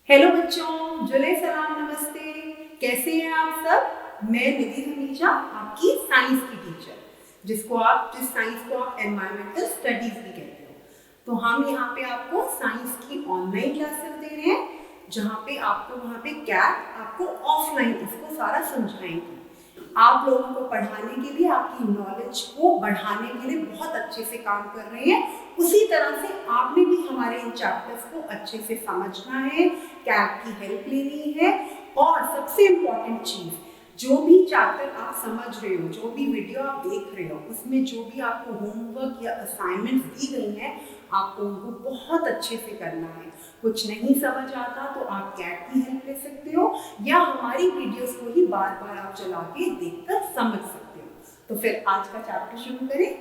Hello बच्चों, जुले सलाम, नमस्ते। कैसे हैं आप सब? मैं निधि हमीजा, आपकी साइंस की टीचर, जिस साइंस को आप एनवायरमेंटल स्टडीज भी कहते हो। तो हम यहाँ पे आपको साइंस की ऑनलाइन क्लासेस दे रहे हैं, जहाँ पे आपको वहाँ पे कैट आपको ऑफलाइन इसको सारा समझाएंगे। आप लोगों को पढ़ाने के लिए, आपकी नॉलेज को बढ़ाने के लिए बहुत अच्छे से काम कर रहे हैं। उसी तरह से आपने भी हमारे इन चैप्टर्स को अच्छे से समझना है, कैट की हेल्प लेनी है। और सबसे इम्पॉर्टेंट चीज, जो भी चैप्टर आप समझ रहे हो, जो भी वीडियो आप देख रहे हो, उसमें जो भी आपको होमवर्क या असाइनमेंट्स दी गई हैं, आपको उनको बहुत अच्छे से करना है। कुछ नहीं समझ आता तो आप कैट की हेल्प ले सकते हो, या हमारी वीडियोस को ही बार बार आप चला के देखकर समझ सकते हो। तो फिर आज का चैप्टर शुरू करें।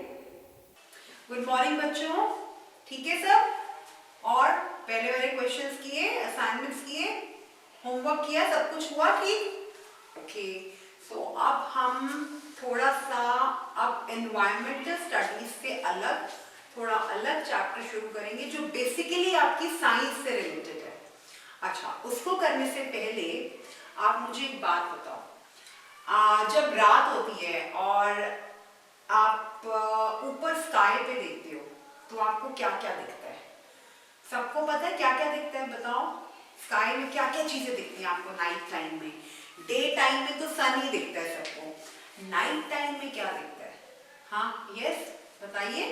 गुड मॉर्निंग बच्चों, ठीक है सब? और पहले वाले क्वेश्चंस किए, असाइनमेंट्स किए, होमवर्क किया, सब कुछ हुआ ठीक? ओके। सो अब हम थोड़ा सा अब एनवायरमेंटल स्टडीज से अलग थोड़ा अलग चैप्टर शुरू करेंगे, जो बेसिकली आपकी साइंस से रिलेटेड है। अच्छा, उसको करने से पहले आप मुझे एक बात बताओ। जब रात होती है और आप ऊपर स्काई पे देखते हो, तो आपको क्या क्या दिखता है? सबको पता है क्या क्या दिखता है? बताओ, स्काई में क्या क्या चीजें दिखती हैं आपको नाइट टाइम में? डे टाइम में तो सन ही दिखता है सबको। नाइट टाइम में क्या दिखता है? हाँ, यस, बताइए।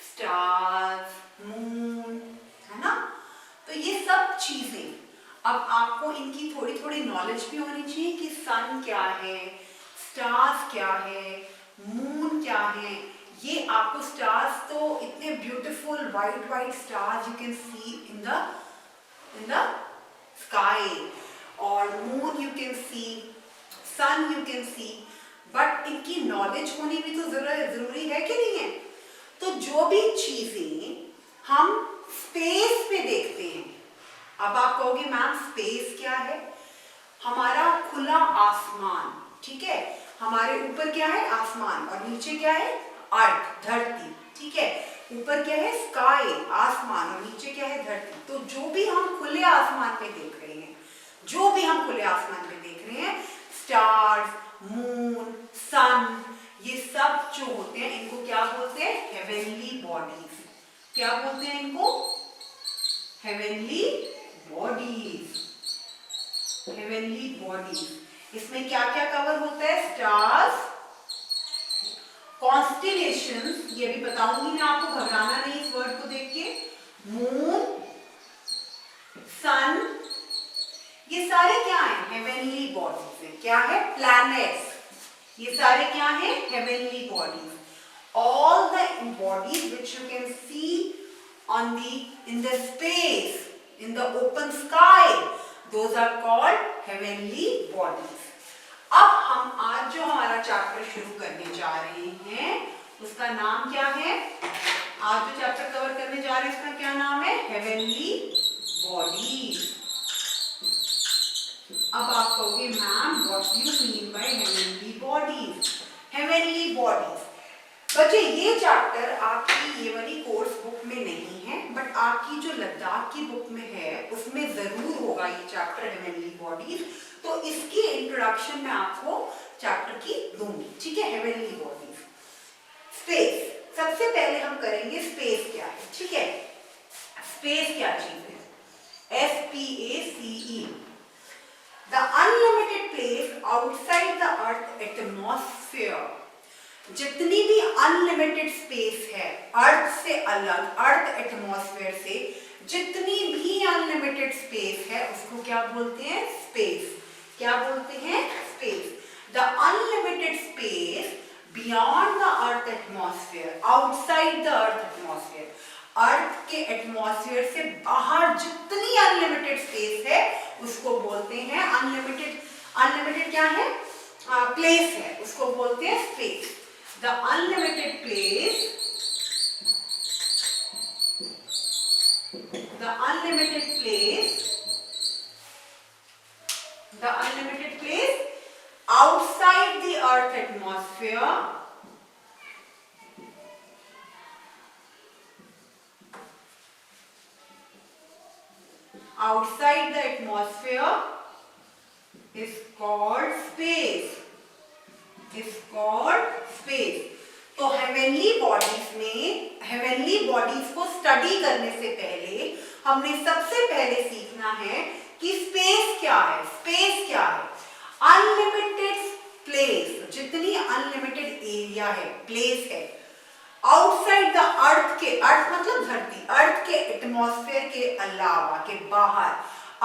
स्टार्स, मून, है ना? तो ये सब चीजें, अब आपको इनकी थोड़ी थोड़ी नॉलेज भी होनी चाहिए कि सन क्या है, स्टार्स क्या है, मून क्या है। ये आपको स्टार्स तो इतने beautiful white white stars you can see in the sky, और moon you can see, sun you can see, but इनकी नॉलेज होनी भी तो जरूरी है कि नहीं है? तो जो भी चीजें हम स्पेस में देखते हैं, अब आप कहोगे मैम स्पेस क्या है? हमारा खुला आसमान, ठीक है? हमारे ऊपर क्या है? आसमान, और नीचे क्या है? अर्थ, धरती, ठीक है? ऊपर क्या है? स्काई, आसमान, और नीचे क्या है? धरती। तो जो भी हम खुले आसमान में देख रहे हैं, जो भी हम खुले आसमान में देख रहे हैं, स्टार्स, मून, सन, ये सब जो होते हैं, इनको क्या बोलते हैं? Heavenly bodies. क्या बोलते हैं इनको? Heavenly bodies. Heavenly bodies. इसमें क्या क्या कवर होता है? स्टार्स, कॉन्स्टेलेशंस, ये भी बताऊंगी मैं आपको, घबराना नहीं इस वर्ड को देख के। मून, सन, ये सारे क्या है? हेवेनली बॉडीज है। क्या है? प्लैनेट्स, ये सारे क्या है? Heavenly bodies. All the bodies which you can see in the space, in the open sky, those are called heavenly bodies. अब हम आज जो हमारा चैप्टर शुरू करने जा रहे हैं, उसका नाम क्या है? आज जो चैप्टर कवर करने जा रहे हैं, उसका क्या नाम है? Heavenly bodies. अब आप कहोगे ma'am what you mean by heavenly bodies? Heavenly bodies बच्चे, ये चैप्टर आपकी ये वाली कोर्स बुक में नहीं है, बट आपकी जो लद्दाख की बुक में है उसमें जरूर होगा ये चैप्टर हेवेनली बॉडीज। तो इसकी इंट्रोडक्शन मैं आपको चैप्टर की दूंगी, ठीक है? Heavenly bodies. स्पेस, सबसे पहले हम करेंगे स्पेस क्या है, ठीक है? स्पेस क्या चीज है? SPACE, the unlimited place outside the earth atmosphere. जितनी भी अनलिमिटेड स्पेस है अर्थ से अलग, अर्थ एटमॉस्फेयर से जितनी भी अनलिमिटेड स्पेस है, उसको क्या बोलते हैं? स्पेस। क्या बोलते हैं? Space. The unlimited space beyond the earth atmosphere, outside the earth atmosphere. Earth के एटमॉस्फेयर से बाहर जितनी अनलिमिटेड स्पेस है उसको बोलते हैं अनलिमिटेड। अनलिमिटेड क्या है? प्लेस है, उसको बोलते हैं space. The unlimited place, the unlimited place, the unlimited place outside the earth atmosphere, outside the atmosphere is called space, is called space. तो हेवनली बॉडीज में, हेवनली बॉडीज को स्टडी करने से पहले हमने सबसे पहले सीखना है कि स्पेस क्या है। स्पेस क्या है? अनलिमिटेड प्लेस, जितनी अनलिमिटेड एरिया है, प्लेस है आउटसाइड द अर्थ के, अर्थ मतलब धरती, अर्थ के एटमॉस्फेयर के अलावा, के बाहर,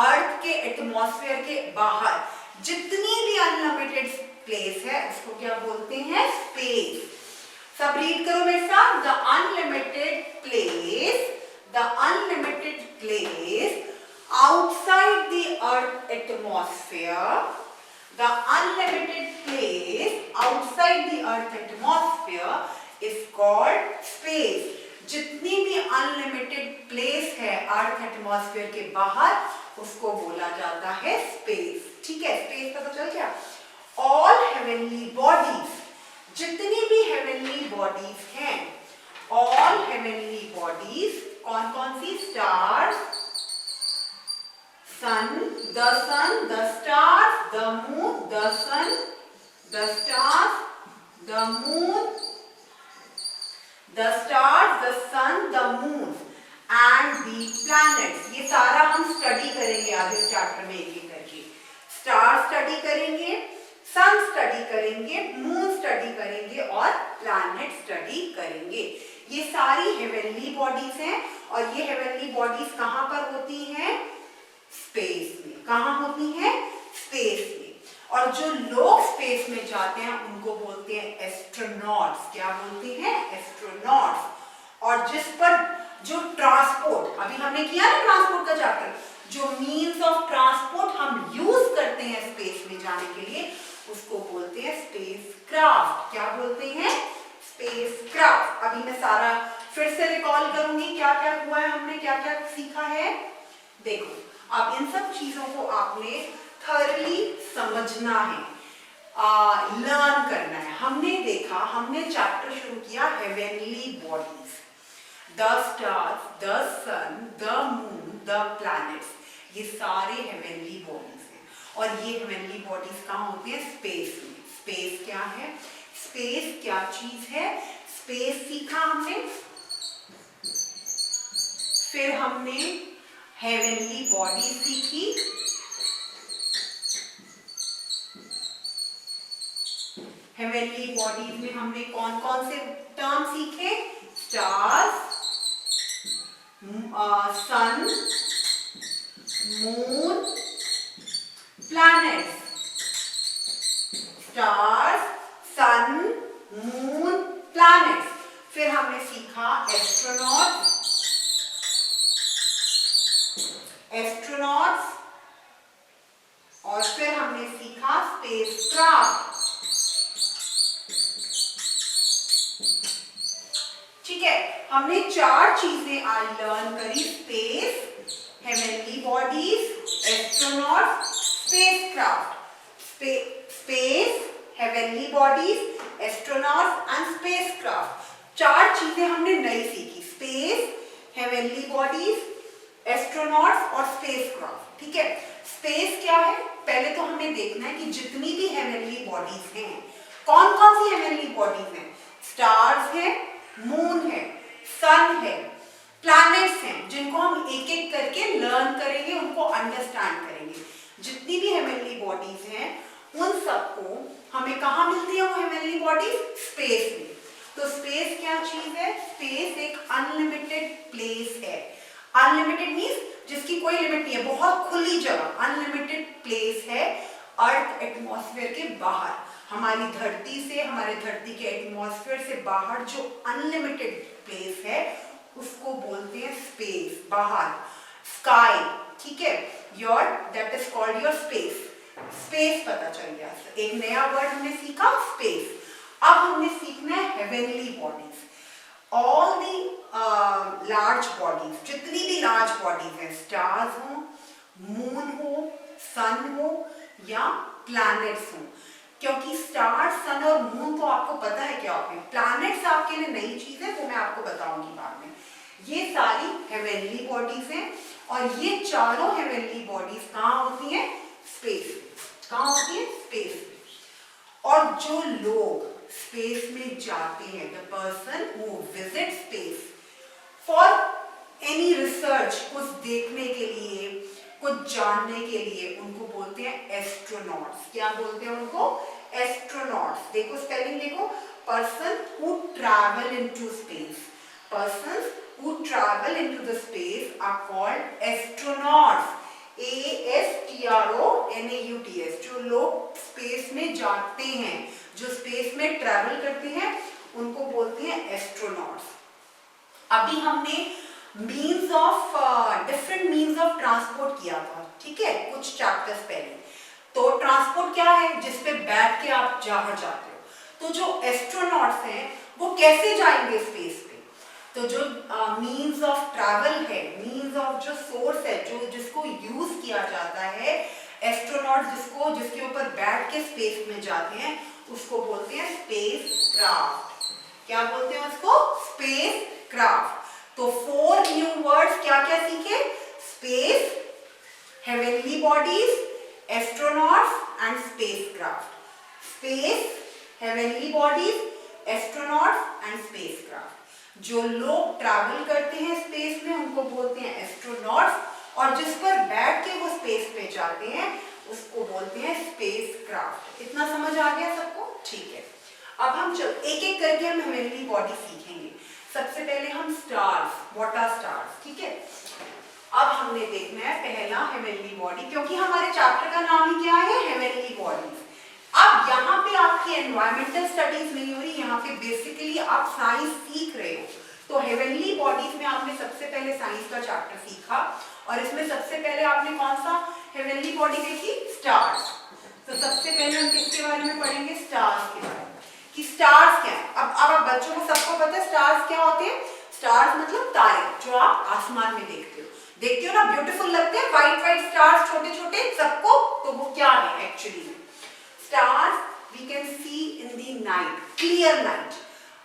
अर्थ के एटमॉस्फेयर के बाहर जितनी भी अनलिमिटेड प्लेस है उसको क्या बोलते हैं? स्पेस। सब रीड करो मेरे साथ। The unlimited place, the unlimited place outside the earth atmosphere, the unlimited place outside the earth atmosphere is called space. जितनी भी अनलिमिटेड प्लेस है अर्थ एटमॉस्फेयर के बाहर उसको बोला जाता है स्पेस। ठीक है, स्पेस पता चल गया। ऑल हेवनली बॉडीज, जितनी भी हेवनली बॉडीज हैं, ऑल हेवनली बॉडीज कौन कौन सी? Stars, sun, the stars, the moon, the sun, the stars, the moon, the stars, the sun, the moon and the planets। ये सारा हम स्टडी करेंगे आगे इस चैप्टर में एक एक करके। स्टार स्टडी करेंगे, सन स्टडी करेंगे, मून स्टडी करेंगे और प्लैनेट स्टडी करेंगे। ये सारी हेवनली बॉडीज हैं और ये हेवनली बॉडीज कहाँ पर होती हैं? स्पेस में। कहाँ होती है? स्पेस में। और जो लोग स्पेस में जाते हैं उनको बोलते हैं एस्ट्रोनॉट्स। क्या बोलते हैं? एस्ट्रोनॉट्स। और जिस पर जो ट्रांसपोर्ट, अभी हमने किया ना ट्रांसपोर्ट का चैप्टर, जो मीन्स ऑफ ट्रांसपोर्ट हम यूज करते हैं स्पेस में जाने के लिए उसको बोलते हैं स्पेसक्राफ्ट। क्या बोलते हैं? स्पेसक्राफ्ट। अभी मैं सारा फिर से रिकॉल करूंगी क्या क्या हुआ है, हमने क्या क्या सीखा है। देखो, अब इन सब चीजों को आपने थॉरली समझना है, लर्न करना है। हमने देखा, हमने चैप्टर शुरू किया heavenly bodies, the stars, the sun, the moon, the planets, ये सारे हेवनली बॉडीज हैं। और ये हेवनली बॉडीज कहाँ होती है? स्पेस में। स्पेस क्या है? स्पेस क्या चीज है? स्पेस सीखा हमने, फिर हमने हेवनली बॉडी सीखी, हेवनली बॉडीज में हमने कौन कौन से टर्म सीखे? स्टार्स, सन, मून, प्लैनेट्स। स्टार्स, सन, मून, प्लैनेट्स। फिर हमने सीखा एस्ट्रोनॉट्स, एस्ट्रोनॉट्स, और फिर हमने सीखा स्पेसक्राफ्ट। ठीक है, हमने चार चीजें आज लर्न करी, space, heavenly bodies, astronauts, spacecraft. Space, heavenly bodies, astronauts and spacecraft. चार चीजें हमने नई सीखी, स्पेस, हेवनली बॉडीज, एस्ट्रोनॉट्स और स्पेसक्राफ्ट। ठीक है, स्पेस क्या है? पहले तो हमें देखना है कि जितनी भी हेवनली बॉडीज हैं, कौन कौन सी हेवनली बॉडीज हैं? स्टार्स है, मून है, सन है, प्लैनेट्स हैं, जिनको हम एक एक करके लर्न करेंगे, उनको अंडरस्टैंड करेंगे। जितनी भी हेवनली बॉडीज हैं उन सबको हमें कहाँ मिलती है वो हेवनली बॉडीज? स्पेस में। तो स्पेस क्या चीज है? स्पेस एक अनलिमिटेड प्लेस है। अनलिमिटेड मीन्स जिसकी कोई लिमिट नहीं है, बहुत खुली जगह, अनलिमिटेड प्लेस है अर्थ एटमॉस्फेयर के बाहर। हमारी धरती से, हमारे धरती के एटमॉस्फेयर से बाहर जो अनलिमिटेड प्लेस है उसको बोलते हैं स्पेस, बाहर, स्काई। ठीक है, your that is called your space. Space पता चल गया, एक नया वर्ड हमने सीखा, स्पेस। अब हमने सीखना है heavenly bodies. All the large bodies, जितनी भी लार्ज बॉडीज हैं, स्टार्स हो, मून हो, सन हो या प्लैनेट्स हो। क्योंकि स्टार, सन और मून तो आपको पता है क्या होते हैं, प्लैनेट्स आपके लिए नई चीज है, वो मैं आपको बताऊंगी बाद में। ये सारी हेवनली बॉडीज हैं और ये चारों हेवनली बॉडीज कहाँ होती हैं? स्पेस। कहाँ होती है? स्पेस। और जो लोग स्पेस में जाते हैं, the person who visit space for any research, कुछ देखने के लिए, कुछ जानने के लिए, उनको बोलते हैं एस्ट्रोनॉट्स। क्या बोलते हैं उनको? एस्ट्रोनॉट्स। देखो स्पेलिंग देखो, person who travel into space, persons who travel into the space are called astronauts. ASTRONAUTS। जो लोग स्पेस में जाते हैं, जो स्पेस में ट्रैवल करते हैं, उनको बोलते हैं एस्ट्रोनॉट्स। अभी हमने means of different means of transport किया था, ठीक है, कुछ चैप्टर्स पहले। तो ट्रांसपोर्ट क्या है? जिसपे बैठ के आप बाहर जाते हो। तो जो एस्ट्रोनॉट्स हैं वो कैसे जाएंगे स्पेस पे? तो जो मीन्स ऑफ ट्रैवल है, मीन्स ऑफ जो सोर्स है, जो जिसको यूज किया जाता है, एस्ट्रोनॉट जिसके ऊपर बैठ के स्पेस में जाते हैं, उसको बोलते हैं स्पेस क्राफ्ट। क्या बोलते हैं उसको? Space craft. तो 4 न्यू वर्ड्स क्या क्या सीखे? Space, heavenly bodies, astronauts and space craft. Space, heavenly bodies, astronauts and space craft. जो लोग ट्रैवल करते हैं स्पेस में उनको बोलते हैं एस्ट्रोनॉट्स, और जिस पर बैठ के वो स्पेस पे जाते हैं उसको बोलते हैं स्पेस क्राफ्ट। इतना समझ आ गया सबको? ठीक है। अब हम एक एक करके हम हेवनली बॉडी सीखेंगे। सबसे पहले हम स्टार्स, व्हाट आर स्टार्स, ठीक है। अब हमने देखना है पहला हेवनली बॉडी, क्योंकि हमारे चैप्टर का नाम ही क्या है? Heavenly bodies. अब यहाँ पे आपकी एनवायरमेंटल स्टडीज नहीं हो रही, यहाँ पे बेसिकली आप साइंस सीख रहे हो। तो हेवनली बॉडीज में आपने सबसे पहले साइंस का चैप्टर सीखा, और इसमें सबसे पहले आपने कौन सा हेवनली बॉडी देखी? स्टार्स। तो सबसे पहले हम किसके बारे में पढ़ेंगे? स्टार्स के बारे में, कि स्टार्स क्या है। अब बच्चों को सबको पता है स्टार्स क्या होते हैं। स्टार्स मतलब तारे, जो आप आसमान में देखते हो ना, ब्यूटीफुल लगते हैं, व्हाइट व्हाइट स्टार्स, छोटे छोटे सबको। तो वो क्या है actually? Stars we can see in the night, clear night,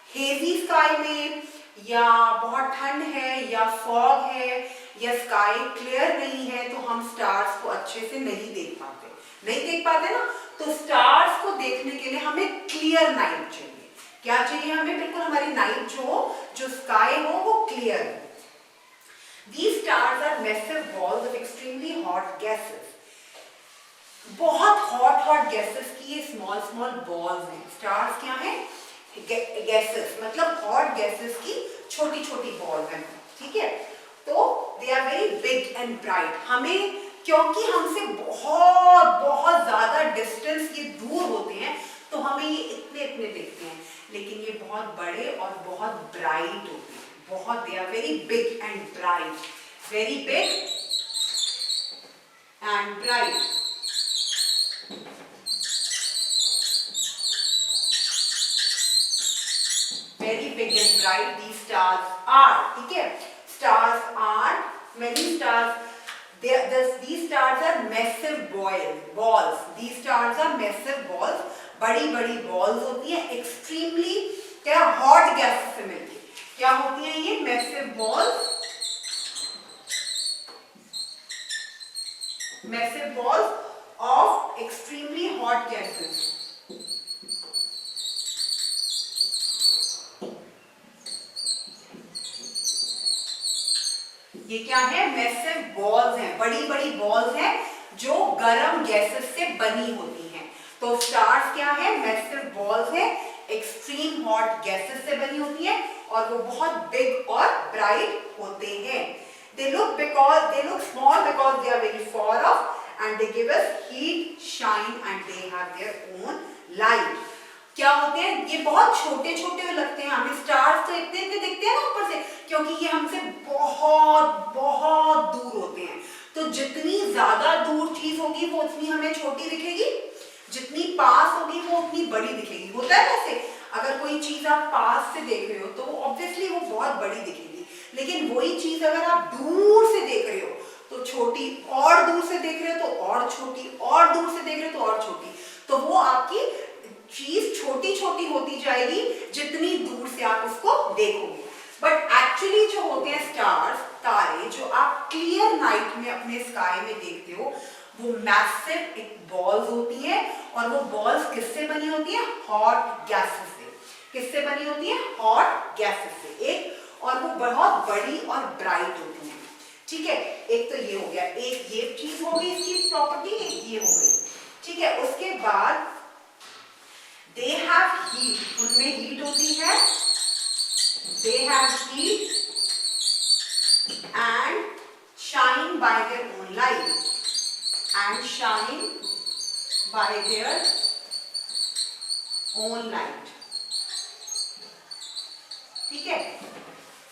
hazy sky में, या बहुत ठंड है, या फॉग है, या स्काई क्लियर नहीं है, तो हम स्टार्स को अच्छे से नहीं देख पाते ना। तो स्टार्स को देखने के लिए हमें क्लियर नाइट चाहिए। क्या चाहिए हमें? बिल्कुल हमारी नाइट जो स्काई हो वो क्लियर हो। These stars are massive balls of extremely hot gases। बहुत हॉट गैसेस की ये स्मॉल बॉल्स हैं। स्टार्स क्या है? गैसेस, मतलब हॉट गैसेस की छोटी छोटी बॉल्स हैं, ठीक है। तो they are very big and bright. हमें, क्योंकि हमसे बहुत ज्यादा डिस्टेंस ये दूर होते हैं, तो हमें ये इतने दिखते हैं, लेकिन ये बहुत बड़े और बहुत ब्राइट होते हैं। बहुत, they are very big and bright, very big and bright. Very big and bright these stars are, ठीक है। Stars are, many stars, these stars are massive balls। These stars are massive balls, बड़ी balls होती हैं, extremely क्या hot gas से मिलती है। क्या होती हैं ये? massive balls of extremely hot gases। ये क्या है? मैसिव बॉल्स हैं, बड़ी बॉल्स हैं जो गर्म गैसेस से बनी होती हैं। तो स्टार्स क्या है? मैसिव बॉल्स हैं, एक्सट्रीम हॉट गैसेस से बनी होती हैं, और वो बहुत बिग और ब्राइट होते हैं। They look small because they are very far off and they give us heat, shine and they have their own light। क्या होते हैं? ये बहुत छोटे लगते हैं हमें। स्टार्स तो इतने दिखते हैं ना ऊपर से, क्योंकि ये हमसे बहुत दूर होते हैं। तो जितनी ज्यादा दूर चीज होगी वो उतनी हमें छोटी दिखेगी, जितनी पास होगी वो उतनी बड़ी दिखेगी। होता है वैसे, अगर कोई चीज आप पास से देख रहे हो तो ऑब्वियसली वो बहुत बड़ी दिखेगी, लेकिन वही चीज अगर आप दूर से देख रहे हो तो छोटी, और दूर से देख रहे हो तो और छोटी, और दूर से देख रहे हो तो और छोटी। तो वो आपकी चीज छोटी होती जाएगी जितनी दूर से आप उसको देखोगे। बट एक्चुअली जो होते हैं स्टार्स, तारे, जो आप क्लियर नाइट में अपने स्काई में देखते हो, वो मैसिव एक बॉल्स होती है, और वो बॉल्स किससे बनी होती है? हॉट गैसेस से। किससे बनी होती है? हॉट गैसेस से। एक, और वो बहुत बड़ी और ब्राइट होती है। ठीक है, एक तो ये हो गया, एक ये चीज हो गई इसकी प्रॉपर्टी, एक ये हो गई। ठीक है, उसके बाद दे हैव हीट, उनमें हीट होती है, they have heat and shine bye their own light, and shine bye their own light. ठीक है,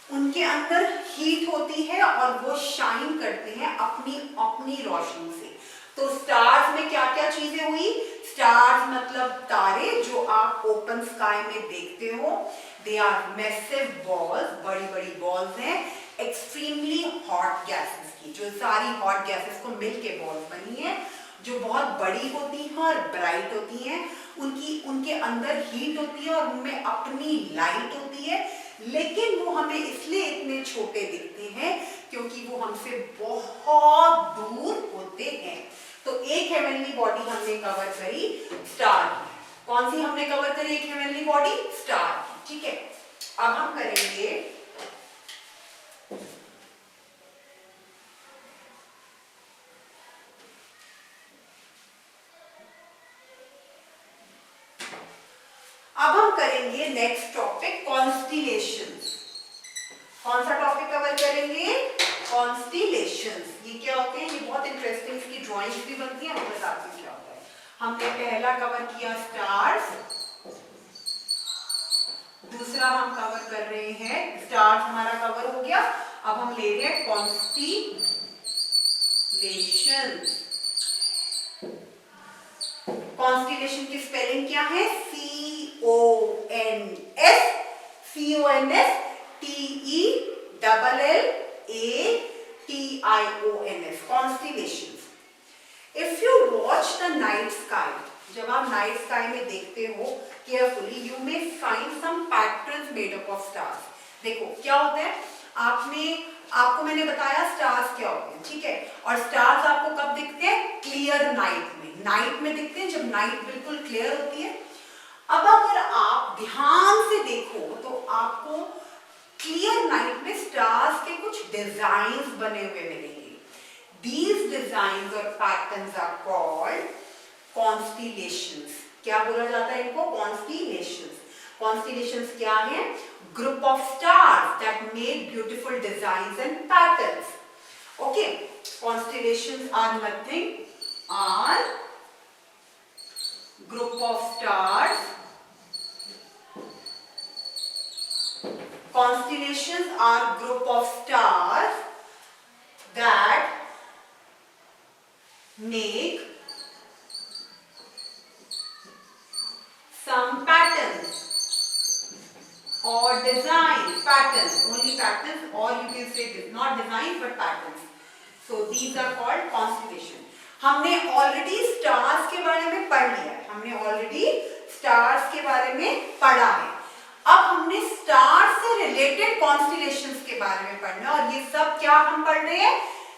उनके अंदर हीट होती है और वो शाइन करते हैं अपनी अपनी रोशनी से। तो स्टार्स में क्या क्या चीजें हुई? स्टार्स मतलब तारे जो आप ओपन स्काई में देखते हो। दे आर मैसिव बॉल्स, बड़ी बड़ी बॉल्स हैं एक्सट्रीमली हॉट गैसेस की, जो सारी हॉट गैसेस को मिलके बॉल्स बनी है, जो बहुत बड़ी होती हैं और ब्राइट होती हैं। उनके अंदर हीट होती है और उनमें अपनी लाइट होती है, लेकिन वो हमें इसलिए इतने छोटे दिखते हैं क्योंकि वो हमसे बहुत दूर होते हैं। तो एक हेवनली बॉडी हमने कवर करी स्टार की। कौन सी हमने कवर करी एक हेवनली बॉडी? स्टार की। ठीक है, अब हम करेंगे नेक्स्ट टॉपिक कॉन्स्टिलेशंस। कौन सा टॉपिक कवर करेंगे? कॉन्स्टिलेशंस। ये क्या होते हैं? ये बहुत इंटरेस्टिंग, इसकी ड्राइंग्स भी बनती है, हम बताते हैं क्या होता है। हमने पहला कवर किया स्टार्स, दूसरा हम कवर कर रहे हैं, स्टार्स हमारा कवर हो गया। अब हम ले रहे हैं कॉन्स्टिलेशंस। कॉन्स्टिलेशन की स्पेलिंग क्या है? CONS TELLATIONS, constellations. If you watch the night sky, जब आप नाइट स्काई में देखते हो carefully, you may find some patterns made up of stars. देखो क्या होता है, आपको मैंने बताया स्टार्स क्या होते हैं, ठीक है, और स्टार्स आपको कब दिखते हैं? क्लियर नाइट में। नाइट में दिखते हैं जब नाइट बिल्कुल क्लियर होती है। अब अगर आप ध्यान से देखो तो आपको क्लियर नाइट में स्टार्स के कुछ डिजाइन्स बने हुए मिलेंगे। These designs or patterns are called constellations. क्या बोला जाता है इनको? Constellations. Constellations क्या है? Group of stars that make beautiful designs and patterns. Okay. Constellations are nothing. Are group of stars. Constellations are group of stars that make some patterns or design patterns, only patterns, or you can say not design but patterns. So these are called constellation. हमने already stars के बारे में पढ़ लिया है, हमने already stars के बारे में पढ़ा है। अब हमने स्टार्स से रिलेटेड कॉन्स्टिलेशंस के बारे में पढ़ना है, और ये सब क्या हम पढ़ रहे हैं?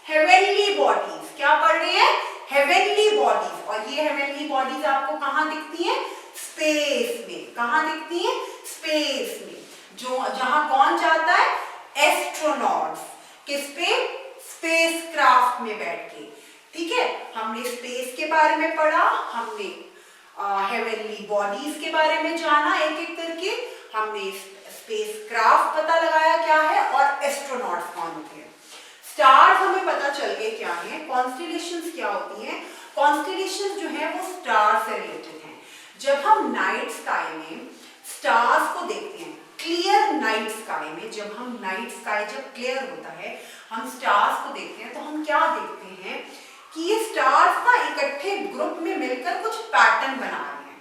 Heavenly bodies. क्या पढ़ रहे हैं? Heavenly bodies. और ये हेवेनली बॉडीज आपको कहाँ दिखती हैं? स्पेस में। कहाँ दिखती हैं? स्पेस में। जो जहां कौन जाता है? एस्ट्रोनॉट्स। किस पे? स्पेसक्राफ्ट में बैठ के। ठीक है, हमने स्पेस के बारे में पढ़ा, हमने हेवेनली बॉडीज के बारे में जाना एक एक करके, हमने स्पेसक्राफ्ट पता लगाया क्या है, और एस्ट्रोनॉट्स कौन होते हैं। स्टार्स हमें पता चल गए क्या है। कॉन्स्टिलेशंस क्या होती हैं? कॉन्स्टिलेशंस जो है वो स्टार से रिलेटेड हैं। जब हम नाइट स्काई में स्टार्स को देखते हैं, क्लियर नाइट स्काई में, जब हम नाइट स्काई जब क्लियर होता है, हम स्टार्स को देखते हैं, तो हम क्या देखते हैं कि ये स्टार्स ना इकट्ठे ग्रुप में मिलकर कुछ पैटर्न बना रहे हैं।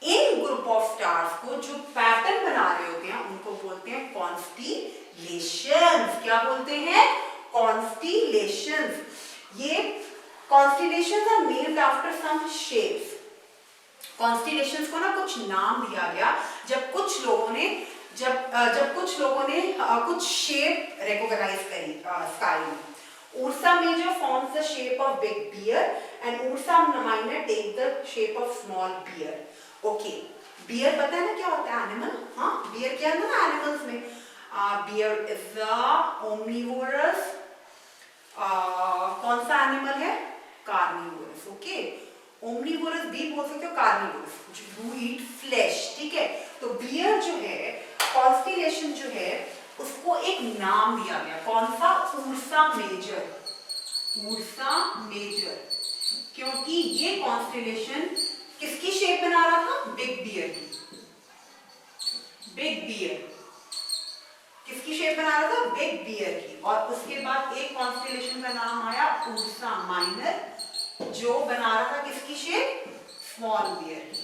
इन ग्रुप ऑफ स्टार्स को जो पैटर्न बना रहे होते हैं उनको बोलते हैं कॉन्स्टिलेशंस। क्या बोलते हैं? कॉन्स्टिलेशंस। ये constellations are named after some shapes. Constellations को ना कुछ नाम दिया गया जब कुछ लोगों ने कुछ शेप रिकॉग्नाइज करी स्काई में। Ursa Major forms the shape of big bear and Ursa Minor takes the shape of small bear. Okay, bear पता है ना क्या होता है? Animal. हाँ, bear क्या है ना animals में? Bear is the omnivorous. कौन सा animal है? Carnivorous. Okay. ओमनीवोरस भी बोल सकते हो, कार्निवोरस who eat flesh. ठीक है, तो बियर जो है, कॉन्स्टिलेशन जो है, उसको एक नाम दिया गया. कौन सा? Ursa Major. उर्सा मेजर, क्योंकि ये कॉन्स्टिलेशन किसकी शेप बना रहा था? बिग बियर की. बिग बियर किसकी शेप बना रहा था? बिग बियर की. और उसके बाद एक कॉन्स्टिलेशन का नाम आया उर्सा माइनर, जो बना रहा था किसकी शेप? स्मॉल बियर की.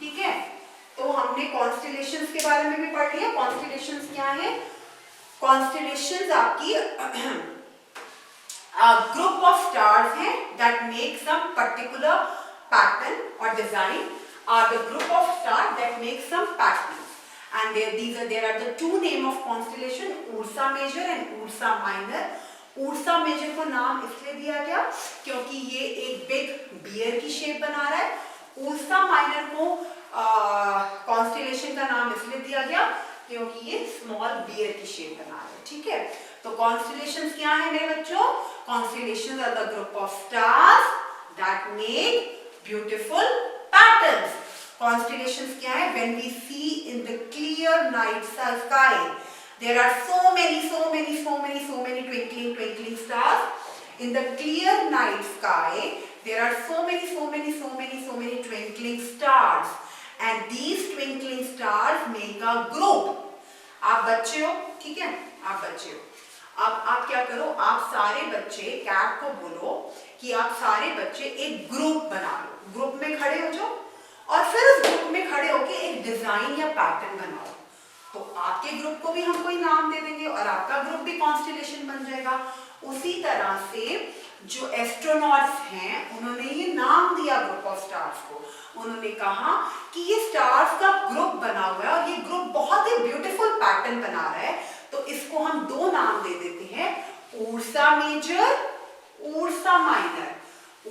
ठीक है, तो हमने कॉन्स्टिलेशंस के बारे में भी पढ़ लिया. कॉन्स्टिलेशंस क्या है? कॉन्स्टिलेशंस आपकी ग्रुप ऑफ स्टार्स हैं that make some particular pattern और design. Are the group of star that make some pattern. And there are the two name of constellation, Ursa Major and Ursa Minor. Ursa Major को नाम इसलिए दिया गया क्योंकि ये एक बिग बियर की शेप बना रहा है. Ursa Minor को कॉन्स्टिलेशन का नाम इसलिए दिया गया क्योंकि ये स्मॉल बियर की शेप बना रहा है. ठीक है, तो कॉन्स्टिलेशंस क्या है मेरे बच्चों? Constellations are the group of stars that make beautiful patterns. Constellations क्या है? When we see in the clear night sky, there are so many twinkling stars. In the clear night sky, there are so many twinkling stars, and these twinkling stars make a group. आप बच्चे हो, ठीक है, आप बच्चे हो. अब आप क्या करो, आप सारे बच्चे कैट को बोलो कि आप सारे बच्चे एक ग्रुप बना लो. ग्रुप में खड़े हो जाओ और फिर उस ग्रुप में खड़े होके एक डिजाइन या पैटर्न बनाओ. तो आपके ग्रुप को भी हम कोई नाम दे देंगे और आपका ग्रुप भी कॉन्स्टिलेशन बन जाएगा. उसी तरह से जो एस्ट्रोनॉट्स हैं उन्होंने ये नाम दिया ग्रुप ऑफ स्टार्स को. उन्होंने कहा कि ये स्टार्स का ग्रुप बना हुआ है और ये ग्रुप बहुत ही ब्यूटीफुल पैटर्न बना रहा है, तो इसको हम दो नाम दे देते हैं, Ursa Major, Ursa Minor.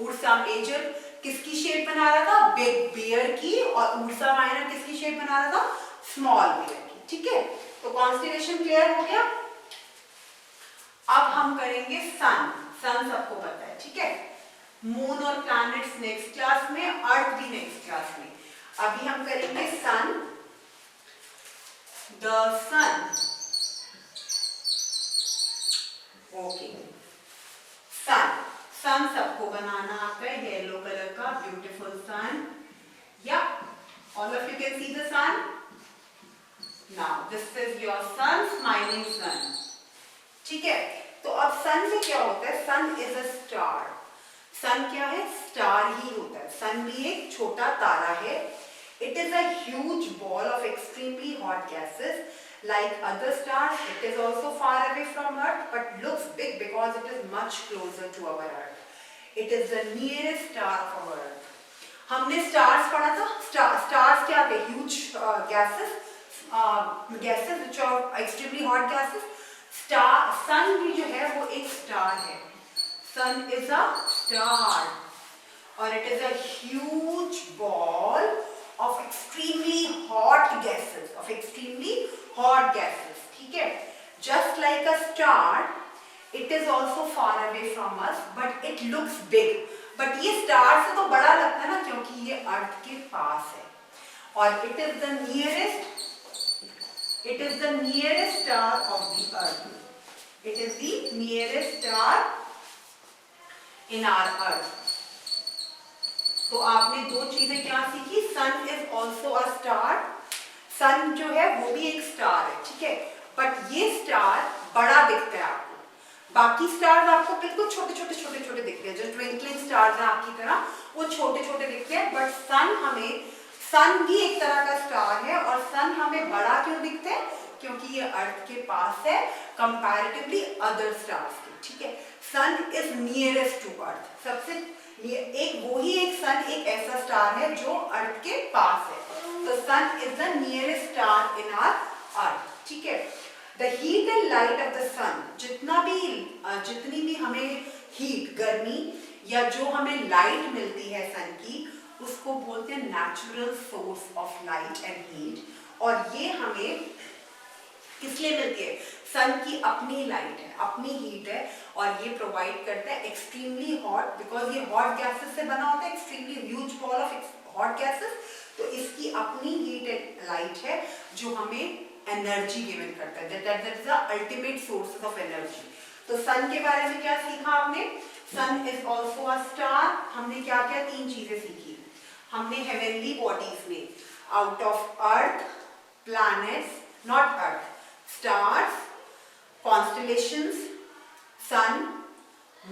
Ursa Major किसकी शेप बना रहा था? बिग बियर की. और उर्सा माइनर किसकी शेप बना रहा था? स्मॉल बियर की. ठीक है, तो कॉन्स्टिलेशन क्लियर हो गया. अब हम करेंगे सन. सन सबको पता है, ठीक है. मून और प्लैनेट्स नेक्स्ट क्लास में, अर्थ भी नेक्स्ट क्लास में. अभी हम करेंगे सन. The sun. ओके, सन. सन सबको बनाना आता है, येलो कलर का beautiful sun. Yeah all of you can see the sun. Now this is your sun, smiling sun. ठीक है, तो अब सन में क्या होता है? सन इज अ स्टार. सन क्या है? स्टार ही होता है. सन भी एक छोटा तारा है. It is a huge ball of extremely hot gases. Like other stars, it is also far away from Earth, but looks big because it is much closer to our Earth. It is the nearest star of our Earth. हमने stars पढ़ा था. Stars क्या थे? Huge gases, gases which are extremely hot gases. Sun भी जो है वो एक star है. Sun is a star, और it is a huge ball of extremely hot gases, ठीक है. Just like a star, it is also far away from us, but it looks big. But ये star से तो बड़ा लगता है ना, क्योंकि ये अर्थ के पास है. और it is the nearest star of the earth. It is the nearest star in our earth. तो आपने दो चीजें क्या सीखी? सन इज ऑल्सो अ स्टार. सन जो है वो भी एक स्टार है, ठीक है, बट ये स्टार बड़ा दिखता है आपको. बाकी स्टार्स आपको बिल्कुल छोटे छोटे दिखते हैं. जो ट्विंकलिंग स्टार्स हैं आपकी तरह, वो छोटे छोटे दिखते हैं. बट सन भी एक तरह का स्टार है. और सन हमें बड़ा क्यों दिखता है? क्योंकि ये अर्थ के पास है कंपैरेटिवली अदर स्टार्स के. ठीक है, सन इज नियरेस्ट टू अर्थ. सबसे एक सन एक ऐसा स्टार है जो अर्थ के पास है. तो sun is the nearest star in our earth. ठीक है, the heat and light of the sun, जितनी भी हमें हीट, गर्मी या जो हमें लाइट मिलती है सन की, उसको बोलते हैं natural source of light and heat. और ये हमें किस लिए मिलती है? सन की अपनी लाइट है, अपनी हीट है, और ये प्रोवाइड करता है एक्सट्रीमली हॉट, बिकॉज ये हॉट गैसेस से बना होता है, extremely huge ball of hot gases. तो इसकी अपनी हीट एंड लाइट है जो हमें एनर्जी गिवन करता है, that is the ultimate source of energy. तो सन के बारे में क्या सीखा आपने? Sun is also a star. हमने क्या क्या 3 चीजें सीखी? हमने हेवेनली बॉडीज में out of earth, planets, not earth, stars, constellations, sun,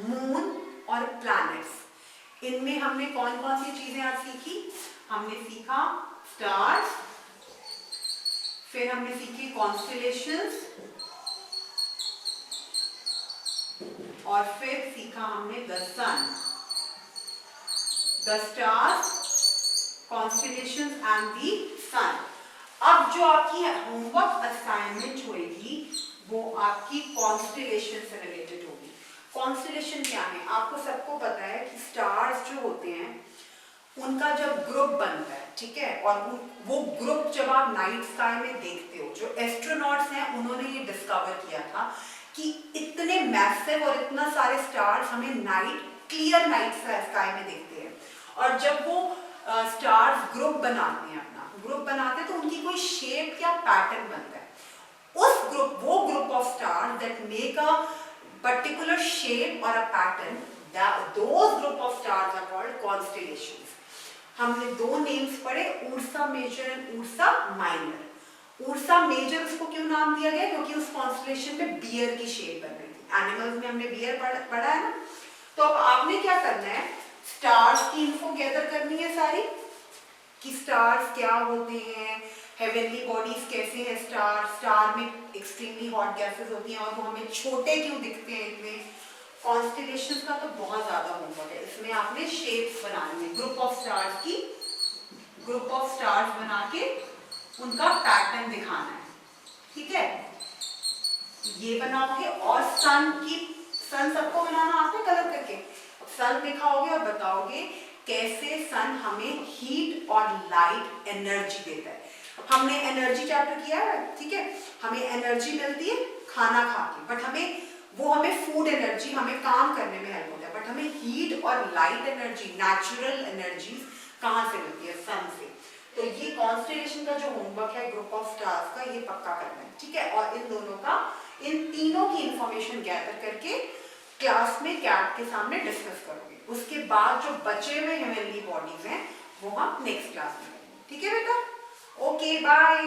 moon और प्लैनेट्स, इनमें हमने कौन कौन सी चीजें आज सीखी? हमने सीखा स्टार्स, फिर हमने सीखी कॉन्स्टेलेशंस, और फिर सीखा हमने the sun, the stars, constellations and the sun. अब जो आपकी होमवर्क असाइनमेंट होगी वो आपकी कॉन्स्टेलेशन से रिलेटेड होगी। कॉन्स्टेलेशन क्या है? आपको सबको पता है कि स्टार्स जो होते हैं उनका जब ग्रुप बनता है, ठीक है, और वो ग्रुप जब आप नाइट स्काई में देखते हो, जो एस्ट्रोनॉट्स हैं उन्होंने ये डिस्कवर किया था कि इतने मैसिव और इतना सारे स्टार्स हमें क्लियर नाइट स्काई में दिखते हैं। और जब वो स्टार्स ग्रुप बनाते हैं, अपना ग्रुप बनाते हैं, तो उनकी कोई शेप या पैटर्न बनता है। वो group of stars that make a particular shape or a pattern, those group of stars are called constellations. हमने 2 नेम्स पढ़े, Ursa Major and Ursa Minor. Ursa Major उसको क्यों नाम दिया गया? क्योंकि उस कॉन्स्टेलेशन में बियर की शेप बन रही थी। एनिमल्स में हमने बियर पढ़ा है ना। तो अब आपने क्या करना है? स्टार्स की इन्फो गैदर करनी है सारी, कि स्टार्स क्या होते हैं, हेवेनली बॉडीज कैसे हैं, स्टार में एक्सट्रीमली हॉट गैसेस होती हैं और वो हमें छोटे क्यों दिखते हैं इनमें। कॉन्स्टेलेशंस का तो बहुत ज्यादा होमवर्क है, इसमें आपने शेप्स बनानी है, ग्रुप ऑफ स्टार्स बना के उनका पैटर्न दिखाना है, ठीक है। ये बनाओगे। और सन सबको बनाना आता है कलर करके। सन दिखाओगे और बताओगे कैसे सन हमें हीट और लाइट एनर्जी देता है। हमने एनर्जी चैप्टर किया है, ठीक है, हमें एनर्जी मिलती है खाना खा के, बट हमें फूड एनर्जी, हमें काम करने में हेल्प होता है, बट हमें हीट और लाइट एनर्जी, नेचुरल एनर्जी कहाँ से मिलती है? सन से। तो ये कॉन्स्टेलेशन का जो होमवर्क है ग्रुप ऑफ स्टार्स का, ये पक्का करना है, ठीक है। और इन तीनों की इंफॉर्मेशन गैदर करके क्लास में कैट के सामने डिस्कस करोगे। उसके बाद जो बचे हुए हेवेनली बॉडीज हैं वो हम नेक्स्ट क्लास में करेंगे, ठीक है बेटा। Okay, bye.